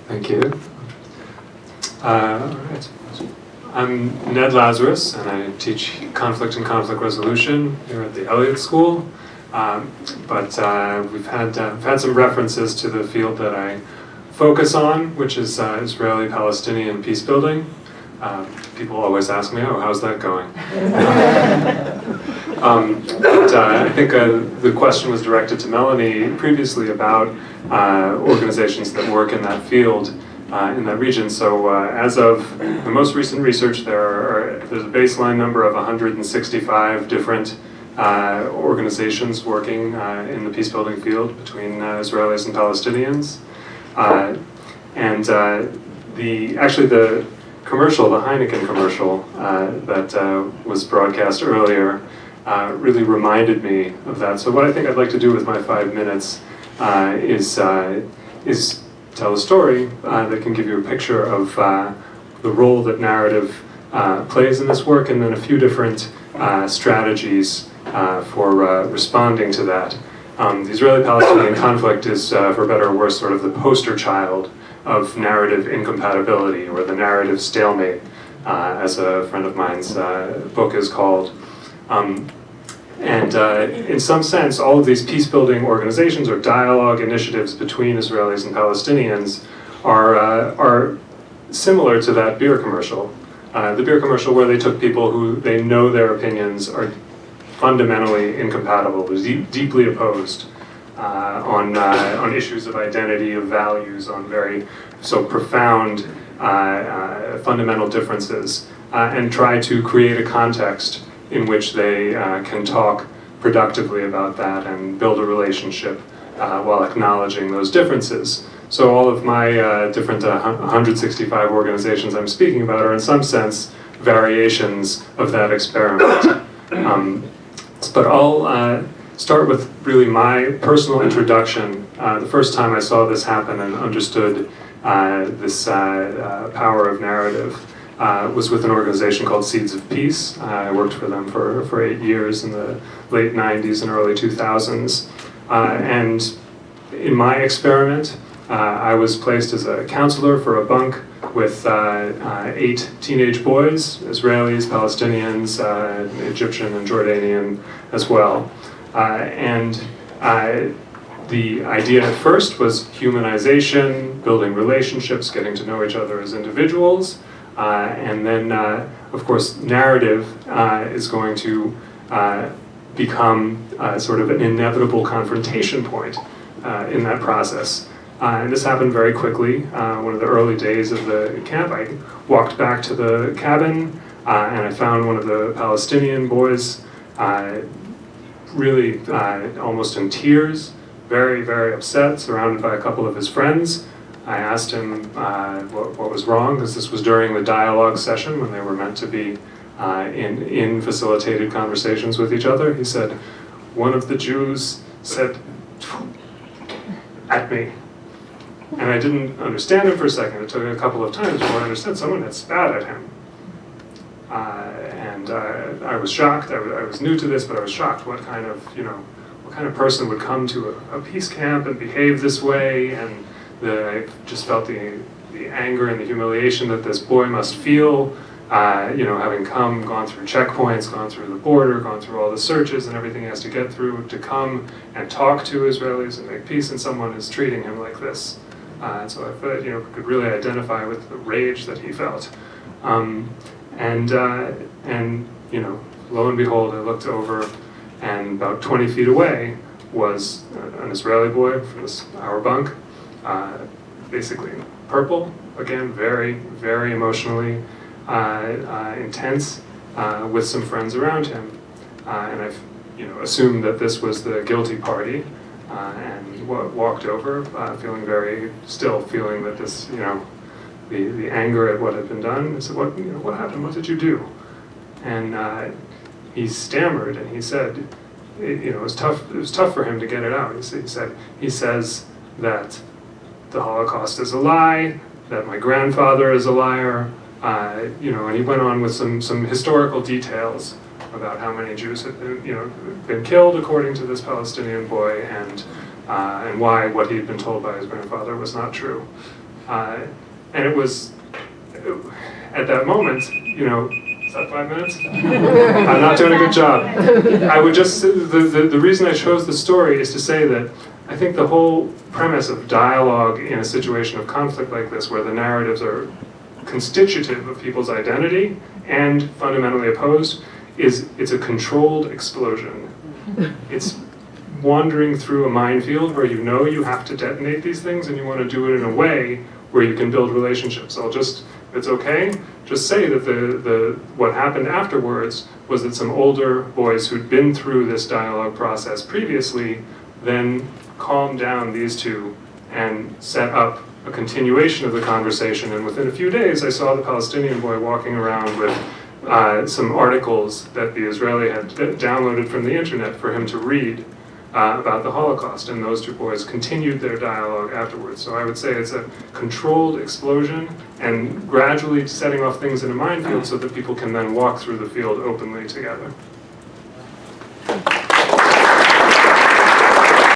Thank you. All right. I'm Ned Lazarus, and I teach conflict and conflict resolution here at the Elliott School. We've had some references to the field that I focus on, which is Israeli-Palestinian peace building. People always ask me, "Oh, how's that going?" I think the question was directed to Melanie previously about organizations that work in that field, in that region. So as of the most recent research, there's a baseline number of 165 different organizations working in the peace-building field between Israelis and Palestinians. The commercial, the Heineken commercial that was broadcast earlier really reminded me of that. So what I think I'd like to do with my 5 minutes is tell a story that can give you a picture of the role that narrative plays in this work, and then a few different strategies for responding to that. The Israeli-Palestinian conflict is, for better or worse, sort of the poster child of narrative incompatibility, or the narrative stalemate, as a friend of mine's book is called. In some sense, all of these peace-building organizations or dialogue initiatives between Israelis and Palestinians are similar to that beer commercial. The beer commercial where they took people who they know their opinions are fundamentally incompatible, deeply opposed on issues of identity, of values, on very profound fundamental differences, and try to create a context in which they can talk productively about that and build a relationship while acknowledging those differences. So all of my different 165 organizations I'm speaking about are in some sense variations of that experiment. But I'll start with really my personal introduction. The first time I saw this happen and understood this power of narrative was with an organization called Seeds of Peace. I worked for them for 8 years in the late 90s and early 2000s. And in my experiment, I was placed as a counselor for a bunk with 8 teenage boys, Israelis, Palestinians, Egyptian and Jordanian as well. The idea at first was humanization, building relationships, getting to know each other as individuals. And then, of course, narrative is going to become sort of an inevitable confrontation point in that process. And this happened very quickly. One of the early days of the camp, I walked back to the cabin and I found one of the Palestinian boys really almost in tears, very, very upset, surrounded by a couple of his friends. I asked him what was wrong, because this was during the dialogue session when they were meant to be in facilitated conversations with each other. He said, "One of the Jews said at me." And I didn't understand him for a second. It took a couple of times before I understood someone had spat at him. I was shocked. I was new to this, but I was shocked. What kind of person would come to a peace camp and behave this way? And I just felt the anger and the humiliation that this boy must feel, having gone through checkpoints, gone through the border, gone through all the searches and everything he has to get through to come and talk to Israelis and make peace, and someone is treating him like this. And so I felt, could really identify with the rage that he felt. Lo and behold, I looked over, and about 20 feet away was an Israeli boy from our bunk, basically purple, again, very, very emotionally intense, with some friends around him. And I've assumed that this was the guilty party, and walked over, still feeling that this, the anger at what had been done. I said, what happened? What did you do? And he stammered, and he said, it was tough for him to get it out. He says that the Holocaust is a lie, that my grandfather is a liar, and he went on with some historical details about how many Jews had been killed according to this Palestinian boy, and why what he'd been told by his grandfather was not true. And it was, at that moment, you know, is that 5 minutes? I'm not doing a good job. I would just, the reason I chose the story is to say that I think the whole premise of dialogue in a situation of conflict like this, where the narratives are constitutive of people's identity and fundamentally opposed, it's a controlled explosion. It's wandering through a minefield where you know you have to detonate these things, and you want to do it in a way where you can build relationships. I'll just, if it's okay, just say that what happened afterwards was that some older boys who'd been through this dialogue process previously then calmed down these two and set up a continuation of the conversation. And within a few days, I saw the Palestinian boy walking around with some articles that the Israeli had downloaded from the internet for him to read about the Holocaust, and those two boys continued their dialogue afterwards. So I would say it's a controlled explosion and gradually setting off things in a minefield so that people can then walk through the field openly together.